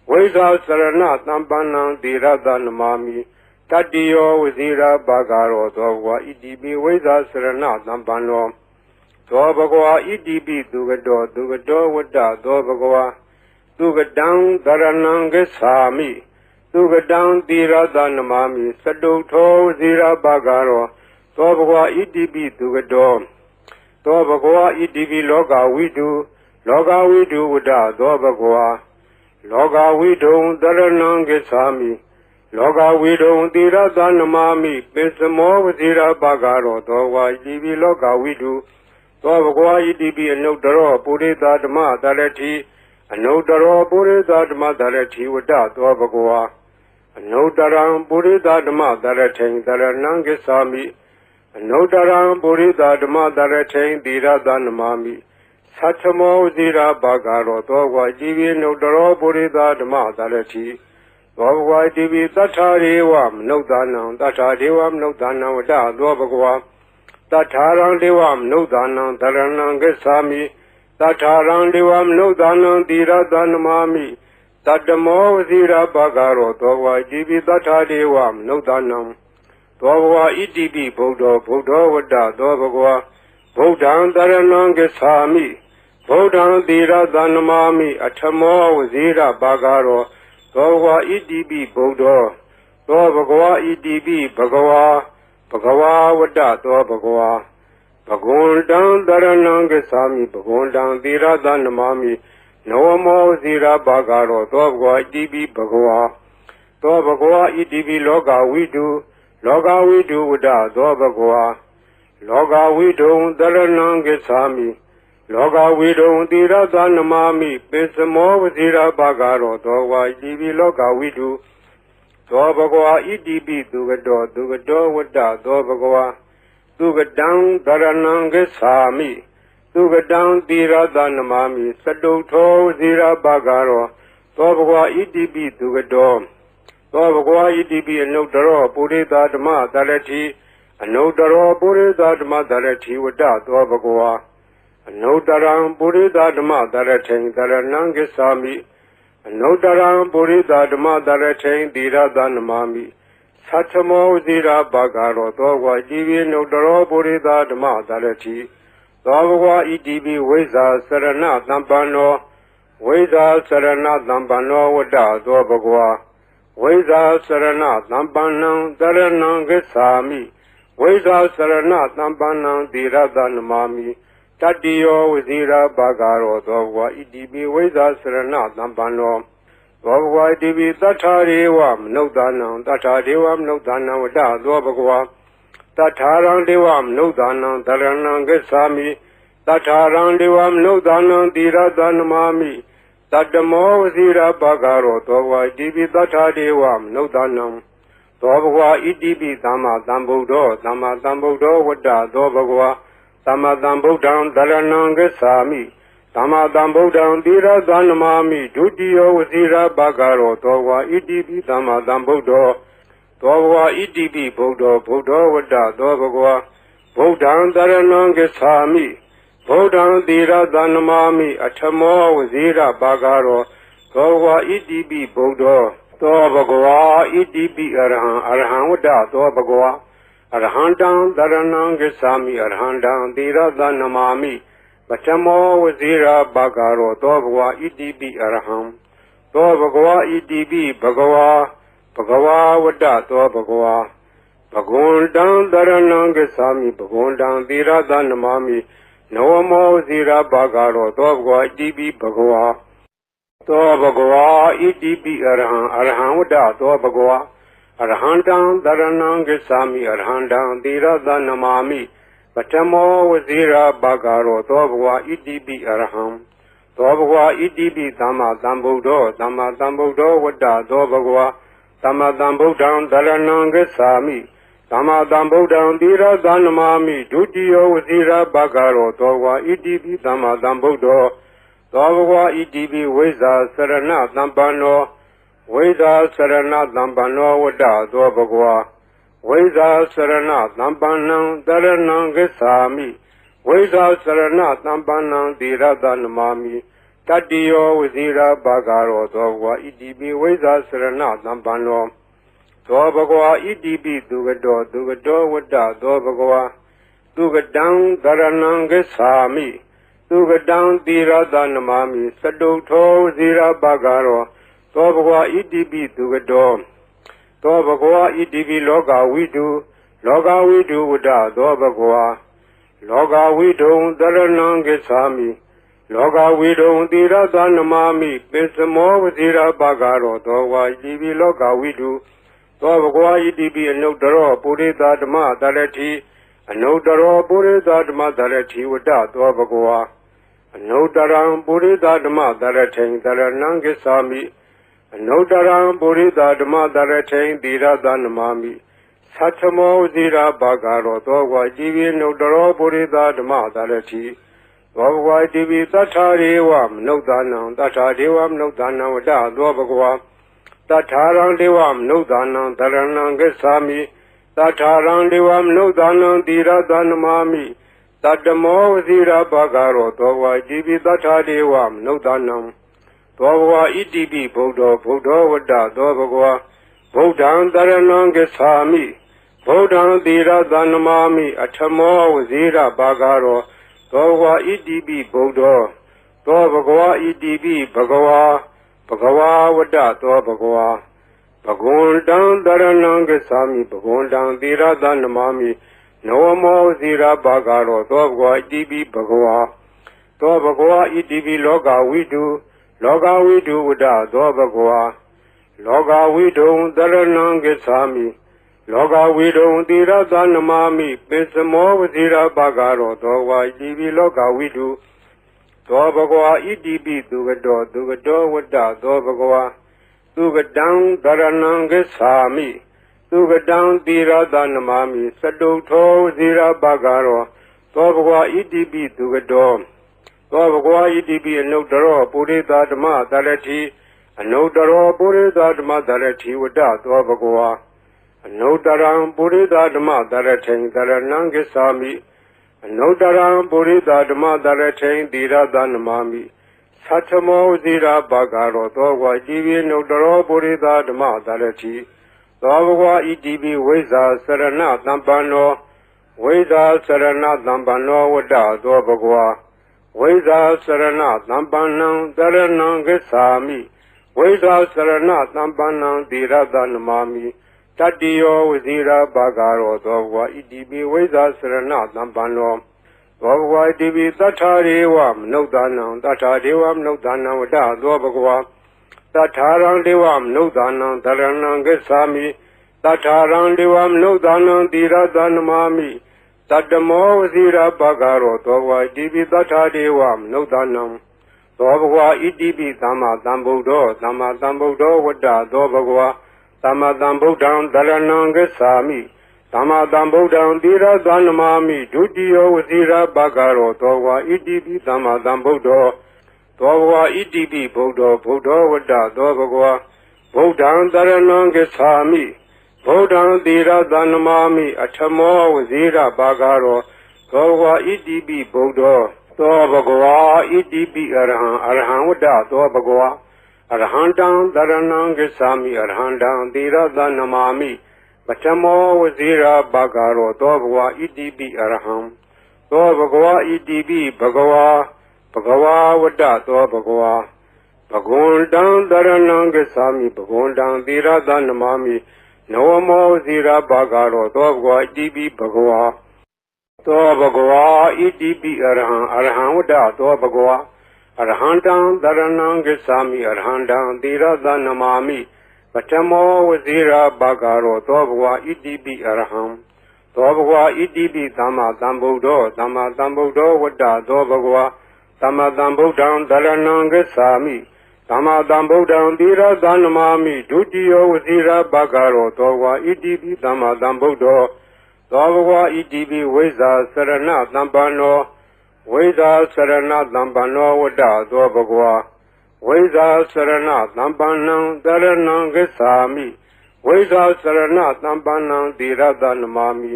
ဝိဇ္ဇာစရဏသမ္ပန္နံသီရသနမာမိတတ္တိယောဝစီရဘဂရောသောဘဂဝါဣတိပိဝိဇ္ဇာစရဏသမ္ပန္နောသောဘဂဝါဣတိပိသူကတောဝတ္တသောဘဂဝါသူကတံသရဏံဂစ္ဆာမိသူကတံသီရသနမာမိသတုထောဝစီရဘဂရောသောဘဂဝါဣတိပိသူကတောသောဘဂဝါဣတိပိလောကဝိတုဝတ္တသောဘဂဝါလောကဝိတုံသရဏံဂစ္ဆာမိလောကဝိတုံသီရသနမာမိပိစမောဝစီရဘဂရောသောဝါဣတိပိလောကဝိတုသောဘဂဝါဣတိပိအနုတ္တရောပုရိသဓမ္မသရတိအနုတ္တရောပုရိသဓမ္မသရတိဝတ္တသောဘဂဝါအနုတ္တရံပုရိသဓမ္မသရထိန်သရဏံဂစ္ဆာမိအနုတ္တရံပုရိသဓမ္မသရထိန်သီရသနမာမိသတ္ထမောဝစီရဘဂရောသောဝါဣတိပိအနုတ္တရောပုရိသဓမ္မသရတိသောဘဂဝါဣတိပိသတ္ထာရေဝမနုဿာနံသတ္ထာဒေဝမနုဿာနံဝတ္တသောဘဂဝါတထာရံဒေဝမနုဿာနံသရဏံဂစ္ဆာမိတထာရံဒေဝမနုဿာနံသီရသနမာမိတတ္တမောဝစီရဘဂရောသောဝါဣတိပိတထာဒေဝမနုဿာနံသောဘဂဝါဣတိပိဗုဒ္ဓောဝတ္တသောဘဂဝါဗုဒ္ဓံသရဏံဂစ္ဆာမိဗုဒ္ဓံသီရသနမာမိအထမောဝစီရဘဂရောသောဘဂဝါဣတိပိဗုဒ္ဓောသောဘဂဝါဣတိပိဘဂဝါဝတ္တသောဘဂဝါဘဂဝန္တံသရဏံဂစ္ဆာမိဘဂဝန္တံသီရသနမာမိနဝမောဇိရဘဂရောသောဘဂဝါဣတိပိဘဂဝါသောဘဂဝါဣတိပိလောကဝိတုဝတ္တသောဘဂဝါလောကဝိတုံသရဏံဂစ္ဆာမိလောကဝိတုံသီရသနမာမိပိစမောဝဇိရဘဂရောသောဘဂဝါဣတိပိလောကဝိတုသောဘဂဝါဣတိပိသူကတောဝတ္တသောဘဂဝါသူကတံသရဏံဂစ္ဆာမိသူကတံသီရသနမာမိသတုထောဝစီရဘဂရောသောဘဂဝါဣတိပိသူကတောသောဘဂဝါဣတိပိအနုတ္တရောပုရိသဓမ္မသရတိအနုတ္တရောပုရိသဓမ္မသရတိဝတ္တသောဘဂဝါအနုတ္တရံပုရိသဓမ္မသရထိန်သရဏံဂစ္ဆာမိအနုတ္တရံပုရိသဓမ္မသရထိန်သီရသနမာမိသတ္ထမောဝစီရဘဂရောသောဝါဣတိပိအနုတ္တရောပုရိသဓမ္မသရတိသောဘဂဝါဣတိပိဝိဇ္ဇာစရဏသမ္ပန္နောဝိဇ္ဇာစရဏသမ္ပန္နောဝတ္တသောဘဂဝါဝိဇ္ဇာစရဏသမ္ပန္နံသရဏံဂစ္ဆာမိဝိဇ္ဇာစရဏသမ္ပန္နံသီရသနမာမိတတ္တိယောဝစီရဘဂရောသောဘဂဝါဣတိပိဝိဇ္ဇာစရဏသမ္ပန္နောသောဘဂဝါဣတိပိသတ္ထာရေဝမနုဿာနံသတ္ထာဒေဝမနုဿာနံဝတ္တသောဘဂဝါတထာရံဒေဝမနုဿာနံသရဏံဂစ္ဆာမိတထာရံဒေဝမနုဿာနံသီရသနမာမိတတ္တမောဝစီရဘဂရောသောဘဂဝါဣတိပိတထာဒေဝမနုဿာနံသောဘဂဝါဣတိပိသမ္မာသမ္ဗုဒ္ဓောဝတ္တသောဘဂဝါသမ္မာသမ္ဗုဒ္ဓံသရဏံဂစ္ဆာမိသမ္မာသမ္ဗုဒ္ဓံသီရသနမာမိဒုတိယဝစီရဘဂရောသောဘဂဝါဣတိပိသမ္မာသမ္ဗုဒ္ဓောသောဘဂဝါဣတိပိဗုဒ္ဓောဝတ္တသောဘဂဝါဗုဒ္ဓံသရဏံဂစ္ဆာမိဗုဒ္ဓံသီရသနမာမိအထမောဝစီရဘဂရောသောဘဂဝါဣတိပိဗုဒ္ဓောသောဘဂဝါဣတိပိအရဟံဝတ္တသောဘဂဝါအရဟံတံသရဏံဂစ္ဆာမိအရဟံတံသီရသနမာမိပထမောဝစီရဘဂရောသောဘဂဝါဣတိပိအရဟံသောဘဂဝါဣတိပိဘဂဝါဝတ္တသောဘဂဝါဘဂဝန္တံသရဏံဂစ္ဆာမိဘဂဝန္တံသီရသနမာမိနဝမောဝစီရဘဂရောသောဘဂဝါဣတိပိဘဂဝါသောဘဂဝါဣတိပိအရဟံဝတ္တသောဘဂဝါအရဟံတံသရဏံဂစ္ဆာမိအရဟံတံသီရသနမာမိပထမောဝစီရဘဂရောသောဘဂဝါဣတိပိအရဟံသောဘဂဝါဣတိပိသမ္မာသမ္ဗုဒ္ဓောဝတ္တသောဘဂဝါသမ္မာသမ္ဗုဒ္ဓံသရဏံဂစ္ဆာမိ သမ္မာသမ္ဗုဒ္ဓံသီရသနမာမိဒုတိယဝစီရဘဂရောသောဝါဣတိပိသမ္မာသမ္ဗုဒ္ဓောသောဘဂဝါဣတိပိဝိဇ္ဇာစရဏသမ္ပန္နောဝိဇ္ဇာစရဏသမ္ပန္နောဝတ္တသောဘဂဝါဝိဇ္ဇာစရဏသမ္ပန္နံတရဏံဂစ္ဆာမိဝိဇ္ဇာစရဏသမ္ပန္နံသီရသနမာမိတတ္တိယောဝစီရဘဂရောသောဘဂဝါဣတိပိဝိဇ္ဇာစရဏသမ္ပန္နောသောဘဂဝါဣတိပိသူကတောဝတ္တသောဘဂဝါသူကတံသရဏံဂစ္ဆာမိသူကတံသီရသနမာမိစတုထောဝစီရဘဂရောသောဘဂဝါဣတိပိသူကတောသောဘဂဝါဣတိပိလောကဝိတုဝတ္တသောဘဂဝါလောကဝိတုံသရဏံဂစ္ဆာမိလောကဝိတုံသီရသနမာမိပိစမောဝစီရဘဂရောသောဝါဣတိပိလောကဝိတုသောဘဂဝါဣတိပိအနုတ္တရောပုရိသဓမ္မသရတိအနုတ္တရောပုရိသဓမ္မသရတိဝတ္တသောဘဂဝါအနုတ္တရံပုရိသဓမ္မသရထိန်သရဏံဂစ္ဆာမိအနုတ္တရံပုရိသဓမ္မသရထိန်သီရသနမာမိသတ္ထမောဝစီရဘဂရောသောဝါဣတိပိအနုတ္တရောပုရိသဓမ္မသရတိသောဘဂဝါဣတိပိသတ္ထာရေဝမနုဿာနံသတ္ထာဒေဝမနုဿာနံဝတ္တသောဘဂဝါတထာရံဒေဝမနုဿာနံသရဏံဂစ္ဆာမိတထာရံဒေဝမနုဿာနံသီရသနမာမိတတ္တမောဝစီရဘဂရောသောဝါဣတိပိတထာဒေဝမနုဿာနံသောဘဂဝါဣတိပိဗုဒ္ဓောဝတ္တသောဘဂဝါဗုဒ္ဓံသရဏံဂစ္ဆာမိဗုဒ္ဓံသီရသနမာမိအထမောဝစီရဘဂရောသောဘဂဝါဣတိပိဗုဒ္ဓောသောဘဂဝါဣတိပိဘဂဝါဝတ္တသောဘဂဝါဘဂဝန္တံသရဏံဂစ္ဆာမိဘဂဝန္တံသီရသနမာမိနောမောဇိရဘဂရောသောဘဂဝါဣတိပိဘဂဝါသောဘဂဝါဣတိပိလောကဝိတုဝတ္တသောဘဂဝါလောကဝိတုံသရဏံဂစ္ဆာမိလောကဝိတုံသီရသနမာမိပိစမောဝဇိရဘဂရောသောဘဂဝါဣတိပိလောကဝိတုသောဘဂဝါဣတိပိသူကတောဝတ္တသောဘဂဝါသူကတံသရဏံဂစ္ဆာမိသူကတံသီရသနမာမိစတုထောဝစီရဘဂရောသောဘဂဝါဣတိပိသူကတောသောဘဂဝါဣတိပိအနုတ္တရောပုရိသဓမ္မသရတိအနုတ္တရောပုရိသဓမ္မသရတိဝတ္တသောဘဂဝါအနုတ္တရံပုရိသဓမ္မသရထိန်သရဏံဂစ္ဆာမိအနုတ္တရံပုရိသဓမ္မသရထိန်သီရသနမာမိသတ္ထမောဇိရဘဂရောသောဝါဣတိပိအနုတ္တရောပုရိသဓမ္မသရတိသောဘဂဝါဣတိပိဝိဇ္ဇာစရဏသမ္ပန္နောဝိဇ္ဇာစရဏသမ္ပန္နောဝတ္တသောဘဂဝါဝိဇ္ဇာစရဏသမ္ပန္နံသရဏံဂစ္ဆာမိဝိဇ္ဇာစရဏသမ္ပန္နံသီရသနမာမိတတ္တိယောဝစီရဘဂရောသောဘဂဝါဣတိပိဝိဇ္ဇာစရဏသမ္ပန္နောသောဘဂဝါဣတိပိသတ္ထာရေဝမနုဿာနံသတ္ထာဒေဝမနုဿာနံဝတ္တသောဘဂဝါတထာရံဒေဝမနုဿာနံသရဏံဂစ္ဆာမိတထာရံဒေဝမနုဿာနံသီရသနမာမိတတ္တမောဝစီရဘဂရောသောဘဂဝါဣတိပိတထာဒေဝမနုဿာနံသောဘဂဝါဣတိပိသမ္မာသမ္ဗုဒ္ဓောဝတ္တသောဘဂဝါသမ္မာသမ္ဗုဒ္ဓံသရဏံဂစ္ဆာမိသမ္မာသမ္ဗုဒ္ဓံသီရသနမာမိဒုတိယဝစီရဘဂရောသောဘဂဝါဣတိပိသမ္မာသမ္ဗုဒ္ဓောသောဘဂဝါဣတိပိဗုဒ္ဓောဝတ္တသောဘဂဝါဗုဒ္ဓံသရဏံဂစ္ဆာမိဗုဒ္ဓံသီရသနမာမိအထမောဝစီရဘဂရောသောဘဂဝါဣတိပိဗုဒ္ဓောသောဘဂဝါဣတိပိအရဟံဝတ္တသောဘဂဝါအရဟံတံသရဏံဂစ္ဆာမိအရဟံတံသီရသနမာမိပထမောဝစီရဘဂရောသောဘဂဝါဣတိပိအရဟံသောဘဂဝါဣတိပိဘဂဝါဝတ္တသောဘဂဝါဘဂဝန္တံသရဏံဂစ္ဆာမိဘဂဝန္တံသီရသနမာမိနောမောဝစီရဘဂရောသောဘဂဝါဣတိပိဘဂဝါသောဘဂဝါဣတိပိအရဟံဝတ္တသောဘဂဝါအရဟံတံသရဏံဂစ္ဆာမိအရဟံတံသီရသနမာမိပထမောဝစီရဘဂရောသောဘဂဝါဣတိပိအရဟံသောဘဂဝါဣတိပိသမ္မာသမ္ဗုဒ္ဓောဝတ္တသောဘဂဝါသမ္မာသမ္ဗုဒ္ဓံသရဏံဂစ္ဆာမိ သမ္မာသမ္ဗုဒ္ဓံသီရသနမာမိဒုတိယဝစီရဘဂရောသောဝါဣတိပိသမ္မာသမ္ဗုဒ္ဓောသောဘဂဝါဣတိပိဝိဇ္ဇာစရဏသမ္ပန္နောဝိဇ္ဇာစရဏသမ္ပန္နောဝတ္တသောဘဂဝါဝိဇ္ဇာစရဏသမ္ပန္နံတရဏံဂစ္ဆာမိဝိဇ္ဇာစရဏသမ္ပန္နံသီရသနမာမိ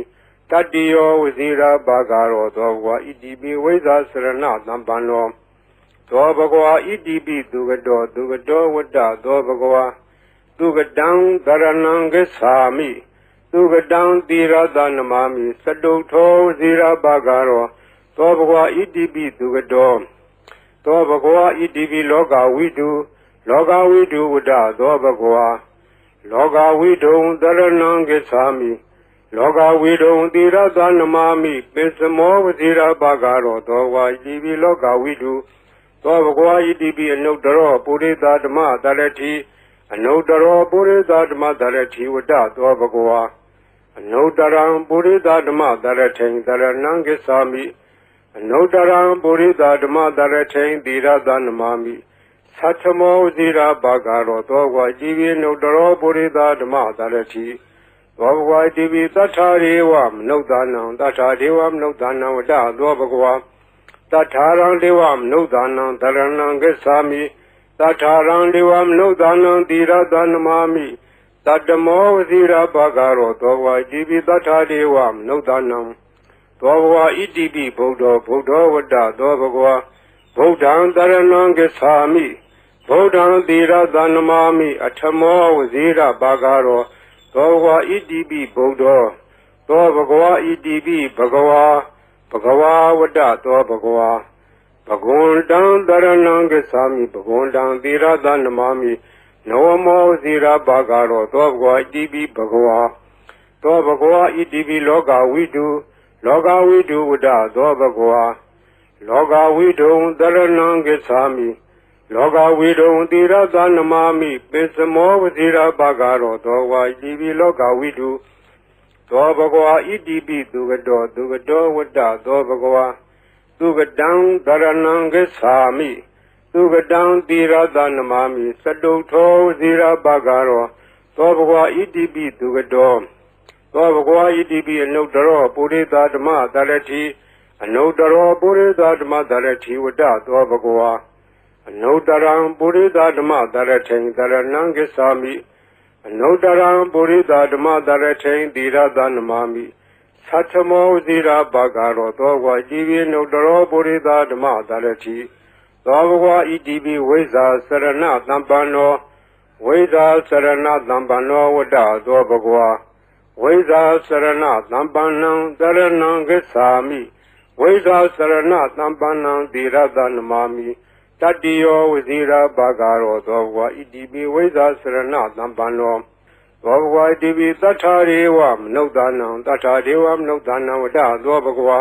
တတ္တိယောဝစီရဘဂရောသောဘဂဝါဣတိပိဝိဇ္ဇာစရဏသမ္ပန္နောသောဘဂဝါဣတိပိသူကတောဝတ္တသောဘဂဝါသူကတံတရဏံဂစ္ဆာမိသူကတံသီရသနမာမိသတုထောဇီရဘဂရောသောဘဂဝါဣတိပိသူကတောသောဘဂဝါဣတိပိလောကဝိတုဝတ္တသောဘဂဝါလောကဝိတုံတရဏံဂစ္ဆာမိလောကဝိတုံသီရသနမာမိပိစမောဝဇီရဘဂရောသောဘဂဝါဣတိပိလောကဝိတုသောဘဂဝါဣတိပိအနုတ္တရောပုရိသဓမ္မတရတိအနုတ္တရောပုရိသဓမ္မတရတိဝတ္တသောဘဂဝါအနုတ္တရံပုရိသဓမ္မတရထိန်တရဏံဂစ္ဆာမိအနုတ္တရံပုရိသဓမ္မတရထိန်သီရသနမာမိသတ္ထမောဇိရဘဂရောသောဘဂဝါဣတိပိအနုတ္တရောပုရိသဓမ္မတရတိသောဘဂဝါဣတိပိသတ္ထာရေဝမနုဿာနံသတ္ထာဒေဝမနုဿာနံဝတ္တသောဘဂဝါတထာရံဒေဝမနုဿာနံတရဏံဂစ္ဆာမိတထာရံဒေဝမနုဿာနံသီရသနမာမိတတ္တမောဝစီရဘဂရောသောဘဝဣတိပိတထာဒေဝမနုဿာနံသောဘဝဣတိပိဗုဒ္ဓောဝတ္တသောဘဂဝါဗုဒ္ဓံတရဏံဂစ္ဆာမိဗုဒ္ဓံသီရသနမာမိအထမောဝစီရဘဂရောသောဘဂဝဣတိပိဗုဒ္ဓောသောဘဂဝါဣတိပိဘဂဝါဘဂဝါဝတ္တသောဘဂဝါဘဂဝန္တံတရဏံဂစ္ဆာမိဘဂဝန္တံသီရသနမာမိနဝမောဇီရဘဂရောသောဘဂဝါဣတိပိဘဂဝါသောဘဂဝါဣတိပိလောကဝိတုဝတ္တသောဘဂဝါလောကဝိတုံတရဏံဂစ္ဆာမိလောကဝိတုံသီရသနမာမိပိစမောဝဇီရဘဂရောသောဘဂဝါဣတိပိလောကဝိတုသောဘဂဝါဣတိပိသူကတောဝတ္တသောဘဂဝါသူကတံတရဏံဂစ္ဆာမိသူကတံသီရသနမာမိသတုထောဇီရဘဂရောသောဘဂဝါဣတိပိသူကတောသောဘဂဝါဣတိပိအနုတ္တရောပုရိသဓမ္မတရတိအနုတ္တရောပုရိသဓမ္မတရတိဝတ္တသောဘဂဝါအနုတ္တရံပုရိသဓမ္မတရထိန်တရဏံဂစ္ဆာမိအနုတ္တရံပုရိသဓမ္မတရထိန်သီရသနမာမိသတ္ထမောဇိရဘဂရောသောဘဂဝါဣတိပိအနုတ္တရောပုရိသဓမ္မတရတိသောဘဂဝါဣတိပိဝိဇ္ဇာစရဏသမ္ပန္နောဝိဇ္ဇာစရဏသမ္ပန္နောဝတ္တသောဘဂဝါဝိဇ္ဇာစရဏသမ္ပန္နံတရဏံဂစ္ဆာမိဝိဇ္ဇာစရဏသမ္ပန္နံသီရသနမာမိတတ္တိယောဝစီရဘဂရောသောဘဂဝါဣတိပိဝိဇ္ဇာစရဏသမ္ပန္နောသောဘဂဝါဣတိပိသတ္ထာရေဝမနုဿာနံသတ္ထာဒေဝမနုဿာနံဝတ္တသောဘဂဝါ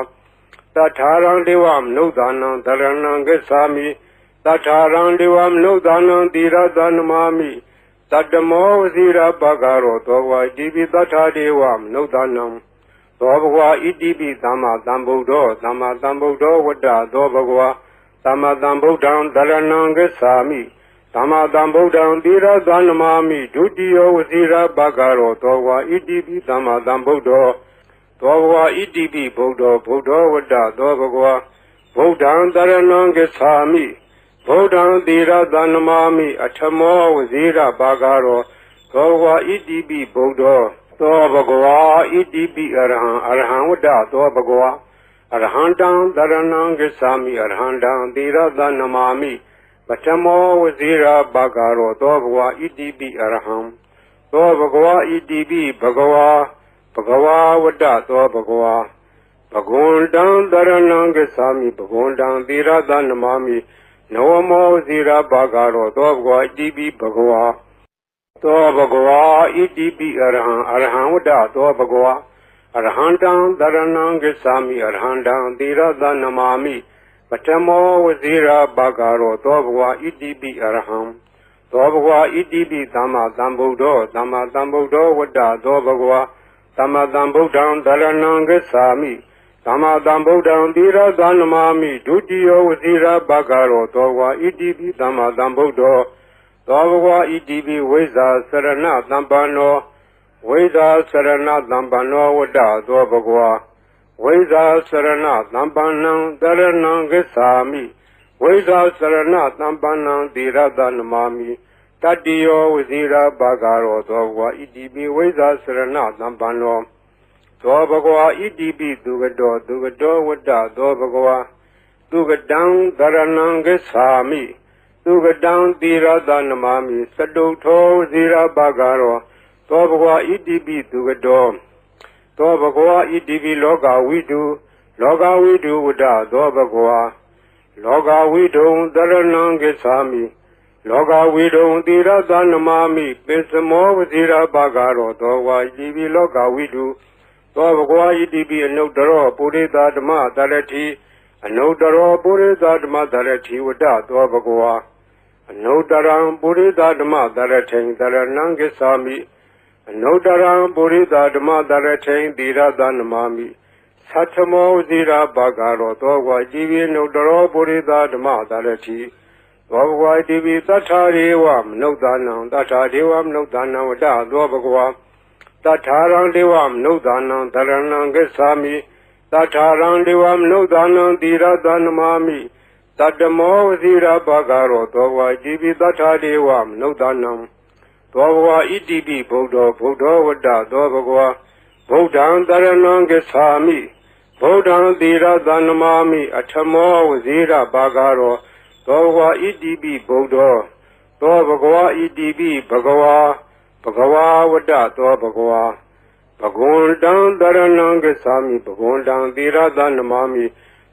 တထာရံဒေဝမနုဿာနံတရဏံဂစ္ဆာမိတထာရံဒေဝမနုဿာနံသီရသနမာမိတတ္တမောဝစီရဘဂရောသောဘဂဝါဣတိပိသတ္ထာဒေဝမနုဿာနံသောဘဂဝါဣတိပိသမ္မာသမ္ဗုဒ္ဓောဝတ္တသောဘဂဝါသမ္မာသမ္ဗုဒ္ဓံတရဏံဂစ္ဆာမိသမ္မာသမ္ဗုဒ္ဓံသီရသနမာမိဒုတိယဝစီရဘဂရောသောဘဂဝါဣတိပိသမ္မာသမ္ဗုဒ္ဓောသောဘဂဝါဣတိပိဗုဒ္ဓောဝတ္တသောဘဂဝါဗုဒ္ဓံတရဏံဂစ္ဆာမိဗုဒ္ဓံသီရသနမာမိအထမောဝစီရဘဂရောသောဘဂဝါဣတိပိဗုဒ္ဓောသောဘဂဝါဣတိပိအရဟံဝတ္တသောဘဂဝါအရဟံတံတရဏံဂစ္ဆာမိအရဟံတံသီရသနမာမိပထမောဝစီရဘဂရောသောဘဂဝါဣတိပိအရဟံသောဘဂဝါဣတိပိဘဂဝါဝတ္တသောဘဂဝါဘဂဝန္တံတရဏံဂစ္ဆာမိဘဂဝန္တံသီရသနမာမိနဝမောဝစီရဘဂရောသောဘဂဝါဣတိပိဘဂဝါသောဘဂဝါဣတိပိအရဟံဝတ္တသောဘဂဝါအရဟံတံတရဏံဂစ္ဆာမိအရဟံတံသီရသနမာမိပထမောဝစီရဘဂရောသောဘဂဝါဣတိပိအရဟံသောဘဂဝါဣတိပိသမ္မာသမ္ဗုဒ္ဓောဝတ္တသောဘဂဝါသမ္မာသမ္ဗုဒ္ဓံတရဏံဂစ္ဆာမိသမ္မာသမ္ဗုဒ္ဓံသီရသနမာမိဒုတိယဝစီရဘဂရောသောဘဂဝါဣတိပိသမ္မာသမ္ဗုဒ္ဓော သောဘဂဝါဣတိပိဝိဇ္ဇာစရဏသံပန္နောဝိဇ္ဇာစရဏသံပန္နောဝတ္တသောဘဂဝါဝိဇ္ဇာစရဏသံပန္နံတရဏံဂစ္ဆာမိဝိဇ္ဇာစရဏသံပန္နံသီရတနမာမိတတ္တိယောဝဇိရာဘာဂရောသောဘဂဝါဣတိပိဝိဇ္ဇာစရဏသံပန္နောသောဘဂဝါဣတိပိသူကတောဝတ္တသောဘဂဝါသူကတံတရဏံဂစ္ဆာမိသူကတံသီရတနမာမိစတုထောဝဇိရာဘာဂရောသောဘဂဝါဣတိပိသူကတောသောဘဂဝါဣတိပိလောကဝိတုလောကဝိတုဝတ္တသောဘဂဝါလောကဝိတုံတရဏံဂစ္ဆာမိလောကဝိတုံသီရသနမာမိပိစမောဝဇိရာဘာဂရောသောဝါဣတိပိလောကဝိတုသောဘဂဝါဣတိပိအနုတ္တရောပုရိသဓမ္မတရတိအနုတ္တရောပုရိသဓမ္မတရတိဝတ္တသောဘဂဝါအနုတ္တရံပုရိသဓမ္မတရထိန်တရဏံဂစ္ဆာမိအနုတ္တရံပုရိသဓမ္မတရထိန်သီရသနမာမိသတ္ထမောဝဇိရာဘာဂရောသောဝါဣတိပိအနုတ္တရောပုရိသဓမ္မတရတိသောဘဂဝါဣတိပိသတ္ထာရေဝမနုဿာနံသတ္ထာဒေဝမနုဿာနံဝတ္တသောဘဂဝါသတ္ထာရံဒေဝမနုဿာနံတရဏံဂစ္ဆာမိသတ္ထာရံဒေဝမနုဿာနံသီရသနမာမိတတ္တမောဝဇိရာဘာဂရောသောဝါဣတိပိသတ္ထာဒေဝမနုဿာနံသောဘဂဝါဣတိပိဗုဒ္ဓောဝတ္တသောဘဂဝါဗုဒ္ဓံတရဏံဂစ္ဆာမိဗုဒ္ဓံသီရသနမာမိအထမောဝဇိရာဘာဂရောသောဘဂဝါဣတိပိဗုဒ္ဓောသောဘဂဝါဣတိပိဘဂဝါဝတ္တသောဘဂဝါဘဂဝန္တံတရဏံဂစ္ဆာမိဘဂဝန္တံသီရသနမာမိ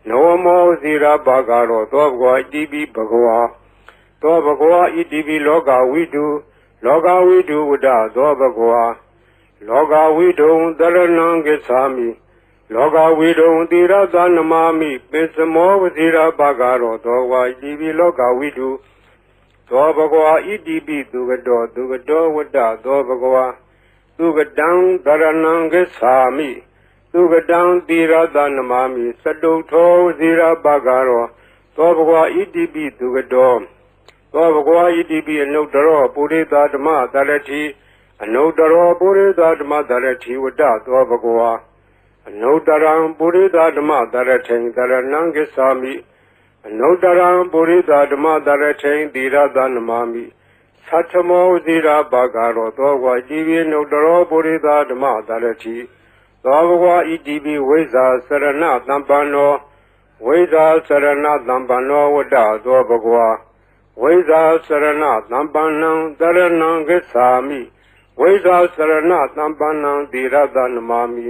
နဝမောဇိရာဘာဂရောသောဘဂဝါဣတိပိဘဂဝါသောဘဂဝါဣတိပိလောကဝိတုလောကဝိတုဝတ္တသောဘဂဝါလောကဝိတုံတရဏံဂစ္ဆာမိလောကဝိတုံသီရသနမာမိပိစမောဝဇိရာဘာဂရောသောဝါဣတိပိလောကဝိတုသောဘဂဝါဣတိပိသူကတောဝတ္တသောဘဂဝါသူကတံတရဏံဂစ္ဆာမိသူကတံသီရသနမာမိစတုထောဝဇိရာဘာဂရောသောဘဂဝါဣတိပိသူကတောသောဘဂဝါဣတိပိအနုတ္တရောပုရိသဓမ္မတရတိအနုတ္တရောပုရိသဓမ္မတရတိဝတ္တသောဘဂဝါအနုတ္တရံပုရိသဓမ္မတရထိန်တရဏံဂစ္ဆာမိအနုတ္တရံပုရိသဓမ္မတရထိန်သီရသနမာမိသတ္ထမောဝဇိရာဘာဂရောသောဝါဣတိပိအနုတ္တရောပုရိသဓမ္မတရတိသောဘဂဝါဣတိပိဝိဇ္ဇာစရဏသံပန္နောဝိဇ္ဇာစရဏသံပန္နောဝတ္တသောဘဂဝါဝိဇ္ဇာစရဏသံပန္နံတရဏံဂစ္ဆာမိဝိဇ္ဇာစရဏသံပန္နံသီရသနမာမိ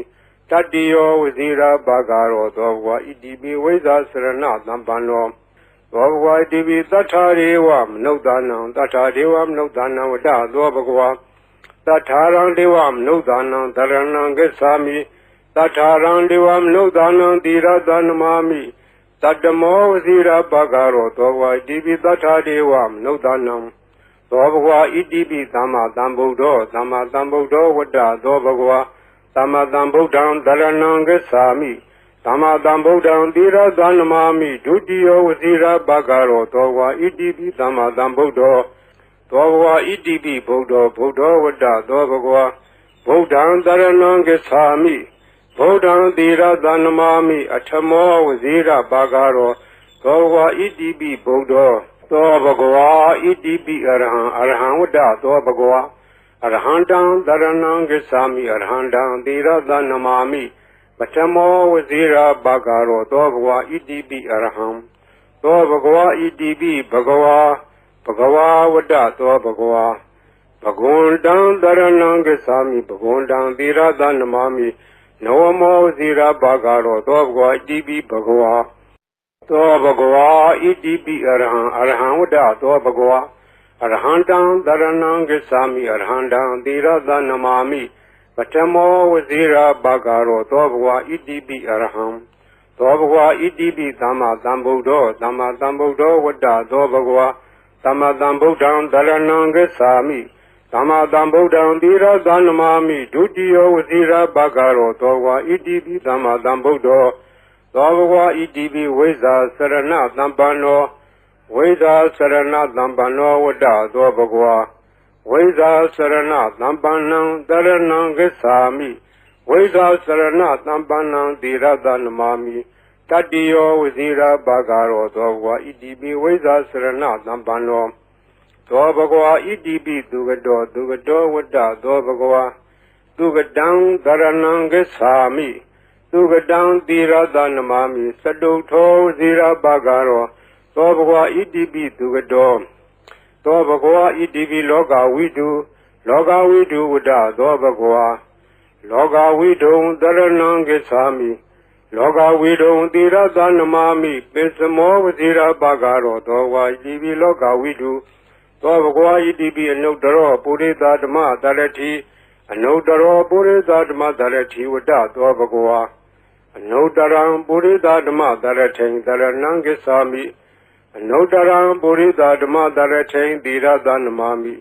တတ္တိယောဝဇိရာဘာဂရောသောဘဂဝါဣတိပိဝိဇ္ဇာစရဏသံပန္နောသောဘဂဝါဣတိပိသတ္ထာရေဝမနုဿာနံသတ္ထာဒေဝမနုဿာနံဝတ္တသောဘဂဝါသတ္ထာရံဒေဝမနုဿာနံတရဏံဂစ္ဆာမိသတ္ထာရံဒေဝမနုဿာနံသီရသနမာမိတတ္တမောဝဇိရာဘာဂရောသောဘဂဝါဣတိပိသတ္ထာဒေဝမနုဿာနံသောဘဂဝါဣတိပိသမ္မာသမ္ဗုဒ္ဓောဝတ္တသောဘဂဝါသမ္မာသမ္ဗုဒ္ဓံတရဏံဂစ္ဆာမိသမ္မာသမ္ဗုဒ္ဓံသီရသနမာမိဒုတိယောဝဇိရာဘာဂရောသောဘဂဝါဣတိပိသမ္မာသမ္ဗုဒ္ဓောသောဘဂဝါဣတိပိဗုဒ္ဓောဝတ္တသောဘဂဝါဗုဒ္ဓံတရဏံဂစ္ဆာမိဗုဒ္ဓံသီရသနမာမိအထမောဝဇိရာဘာဂရောသောဘဂဝါဣတိပိဗုဒ္ဓောသောဘဂဝါဣတိပိအရဟံဝတ္တသောဘဂဝါအရဟံတံတရဏံဂစ္ဆာမိအရဟံတံသီရသနမာမိပထမောဝဇိရာဘာဂရောသောဘဂဝါဣတိပိအရဟံသောဘဂဝါဣတိပိဘဂဝါဝတ္တသောဘဂဝါဘဂဝန္တံတရဏံဂစ္ဆာမိဘဂဝန္တံသီရသနမာမိနဝမောဝဇိရာဘာဂရောသောဘဂဝါဣတိပိဘဂဝါသောဘဂဝါဣတိပိအရဟံဝတ္တသောဘဂဝါအရဟံတံတရဏံဂစ္ဆာမိအရဟံတံသီရသနမာမိပထမောဝဇိရာဘာဂရောသောဘဂဝါဣတိပိအရဟံသောဘဂဝါဣတိပိသမ္မာသမ္ဗုဒ္ဓောဝတ္တသောဘဂဝါသမ္မာသမ္ဗုဒ္ဓံတရဏံဂစ္ဆာမိသမ္မာသမ္ဗုဒ္ဓံသီရသနမာမိဒုတိယောဝဇိရာဘာဂရောသောဘဂဝါဣတိပိသမ္မာသမ္ဗုဒ္ဓောသောဘဂဝါဣတိပိဝိဇ္ဇာစရဏသံပန္နောဝ ဝိဇာစရဏသံပန္နောဝတ္တသောဘဂဝါဝိဇာစရဏသံပန္နံတရဏံဂစ္ဆာမိဝိဇာစရဏသံပန္နံသီရသနမာမိတတ္တိယောဝဇိရာဘာဂရောသောဘဂဝါဣတိပိဝိဇာစရဏသံပန္နောသောဘဂဝါဣတိပိသူကတောဝတ္တသောဘဂဝါသူကတံတရဏံဂစ္ဆာမိသူကတံသီရသနမာမိစတုထောဝဇိရာဘာဂရောသောဘဂဝါဣတိပိသူကတောသောဘဂဝါဣတိပိလောကဝိတုဝတ္တသောဘဂဝါလောကဝိတုံတရဏံဂစ္ဆာမိလောကဝိတုံသီရသနမာမိပိစမောဝဇိရာဘာဂရောသောဝါဣတိပိလောကဝိတုသောဘဂဝါဣတိပိအနုတ္တရောပုရိသဓမ္မတရတိအနုတ္တရောပုရိသဓမ္မတရတိဝတ္တသောဘဂဝါအနုတ္တရံပုရိသဓမ္မတရထိန်တရဏံဂစ္ဆာမိအနုတ္တရံပုရိသဓမ္မတရထိန်သီရသနမာမိ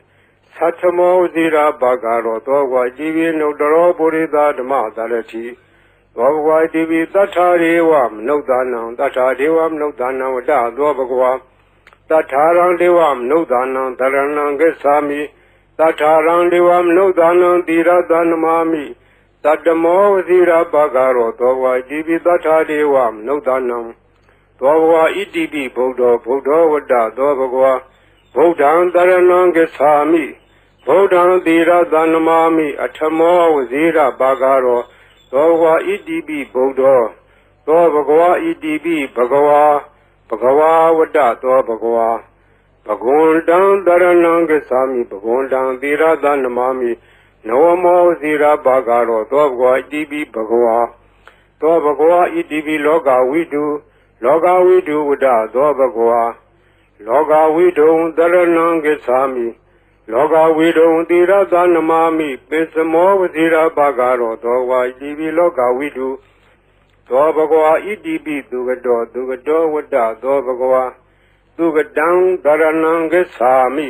သတ္ထမောဝဇိရာဘာဂရောသောဝါဣတိပိအနုတ္တရောပုရိသဓမ္မတရတိသောဘဂဝါဣတိပိသတ္ထာရေဝမနုဿာနံသတ္ထာဒေဝမနုဿာနံဝတ္တသောဘဂဝါသတ္ထာရံဒေဝမနုဿာနံတရဏံဂစ္ဆာမိသတ္ထာရံဒေဝမနုဿာနံသီရသနမာမိသတ္တမောဝဇိရာဘာဂရောသောဝါဣတိပိသတ္ထာဒေဝမနုဿာနံသောဘဂဝါဣတိပိဗုဒ္ဓောဝတ္တသောဘဂဝါဗုဒ္ဓံတရဏံဂစ္ဆာမိဗုဒ္ဓံသီရသနမာမိအထမောဝဇိရာဘာဂရောသောဘဂဝါဣတိပိဗုဒ္ဓောသောဘဂဝါဣတိပိဘဂဝါဝတ္တသောဘဂဝါဘဂဝန္တံတရဏံဂစ္ဆာမိဘဂဝန္တံသီရသနမာမိနဝမောဇိရာဘာဂရောသောဘဂဝါဣတိပိဘဂဝါသောဘဂဝါဣတိပိလောကဝိတုဝတ္တသောဘဂဝါလောကဝိတုံတရဏံဂစ္ဆာမိလောကဝိတုံသီရသနမာမိပိစမောဝဇိရာဘာဂရောသောဝါဣတိပိလောကဝိတုသောဘဂဝါဣတိပိသူကတောဝတ္တသောဘဂဝါသူကတံတရဏံဂစ္ဆာမိ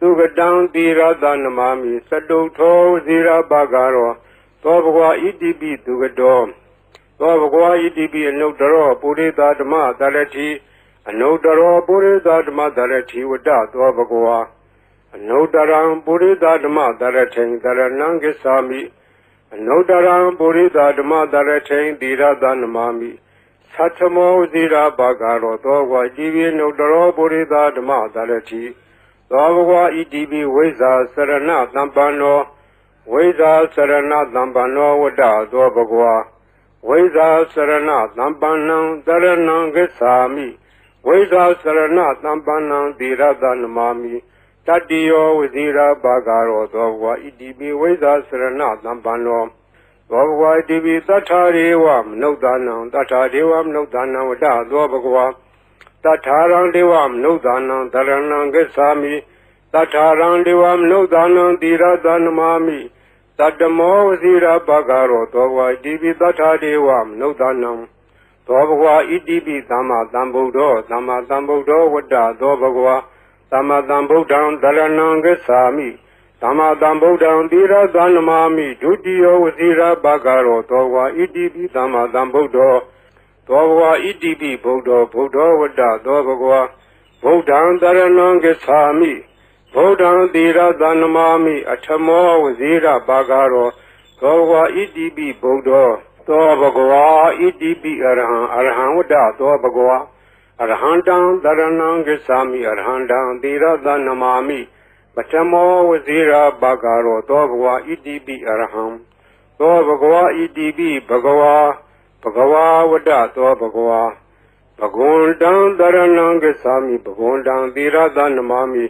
သူကတံသီရသနမာမိစတုထောဝဇိရာဘာဂရောသောဘဂဝါဣတိပိသူကတောသောဘဂဝါဣတိပိအနုတ္တရောပုရိသဓမ္မတရတိအနုတ္တရောပုရိသဓမ္မတရတိဝတ္တသောဘဂဝါအနုတ္တရံပုရိသဓမ္မတရထိန်တရဏံဂစ္ဆာမိအနုတ္တရံပုရိသဓမ္မတရထိန်သီရသနမာမိသတ္ထမောဝဇိရာဘာဂရောသောဝါဣတိပိအနုတ္တရောပုရိသဓမ္မတရတိသောဘဂဝါဣတိပိဝိဇာစရဏသံပန္နောဝိဇာစရဏသံပန္နောဝတ္တသောဘဂဝါဝိဇာစရဏသံပန္နံတရဏံဂစ္ဆာမိဝိဇာစရဏသံပန္နံသီရသနမာမိတတ္တိယောဝဇိရာဘာဂရောသောဘဂဝါဣတိပိဝိဇာစရဏသံပန္နောသောဘဂဝါဣတိပိသတ္ထာရေဝမနုဿာနံသတ္ထာဒေဝမနုဿာနံဝတ္တသောဘဂဝါသတ္ထာရံဒေဝမနုဿာနံတရဏံဂစ္ဆာမိသတ္ထာရံဒေဝမနုဿာနံသီရသနမာမိသတ္တမောဝဇိရာဘာဂရောသောဘဂဝါဣတိပိသတ္ထာဒေဝမနုဿာနံသောဘဂဝါဣတိပိသမ္မာသမ္ဗုဒ္ဓောဝတ္တသောဘဂဝါသမ္မာသမ္ဗုဒ္ဓံတရဏံဂစ္ဆာမိသမ္မာသမ္ဗုဒ္ဓံသီရသနမာမိဒုတိယောဝဇိရာဘာဂရောသောဘဂဝါဣတိပိသမ္မာသမ္ဗုဒ္ဓောသောဘဂဝါဣတိပိဗုဒ္ဓောဝတ္တသောဘဂဝါဗုဒ္ဓံတရဏံဂစ္ဆာမိဗုဒ္ဓံသီရသနမာမိအထမောဝဇိရာဘာဂရောသောဘဂဝါဣတိပိဗုဒ္ဓောသောဘဂဝါဣတိပိအရဟံဝတ္တသောဘဂဝါအရဟံတံတရဏံဂစ္ဆာမိအရဟံတံသီရသနမာမိပထမောဝဇိရာဘာဂရောသောဘဂဝါဣတိပိအရဟံသောဘဂဝါဣတိပိဘဂဝါဝတ္တသောဘဂဝါဘဂဝန္တံတရဏံဂစ္ဆာမိဘဂဝန္တံသီရသနမာမိ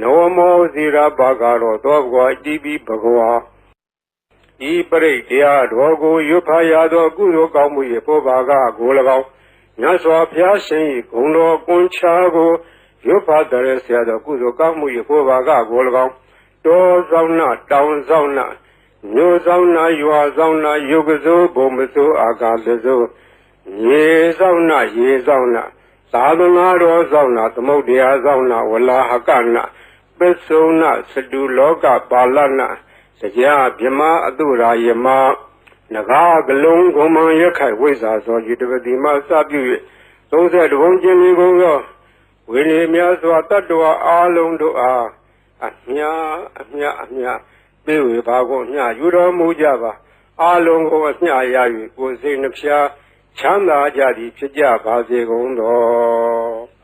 နဝမောဝဇိရာဘာဂရောသောဘဂဝါဣတိပိဘဂဝါဤပရိတ်တရားတော်ကိုရွတ်ဖတ်ရသောကုသိုလ်ကောင်းမှု၏ပေါ်ပါကကို၎င်းမြတ်စွာဘုရားရှင်၏ဂုဏ်တော်ကွန်ချာကိုရွတ်ဖတ်တဲ့ဆရာတော်ကုသိုလ်ကောင်းမှု၏ပေါ်ပါကကို၎င်းတောဆောင်နာတောင်ဆောင်နာမြို့ဆောင်နာရွာဆောင်နာယုတ်စိုးဘုံမစိုးအာကာသစိုးရေဆောင်နာရေဆောင်နာသာသနာတော်ဆောင်နာသမုဒ္ဒရာဆောင်နာဝလာဟကနာပစ္စုနာစတုလောကပါဠနာတရားဗြမအတုရာယမနဂါကလုံးဂုံမံရခိုင်ဝိဇာသောယတပတိမစပြု၍32ဘုံကျင်းလေးကုန်သော ဝိနည်းများစွာတတ္တဝါအားလုံးတို့အားအမြပေးဝေပါကုန်မြယူတော်မူကြပါအားလုံးကိုအမြရ၍ကိုယ်စိတ်နှဖျားချမ်းသာကြသည်ဖြစ်ကြပါစေကုန်သော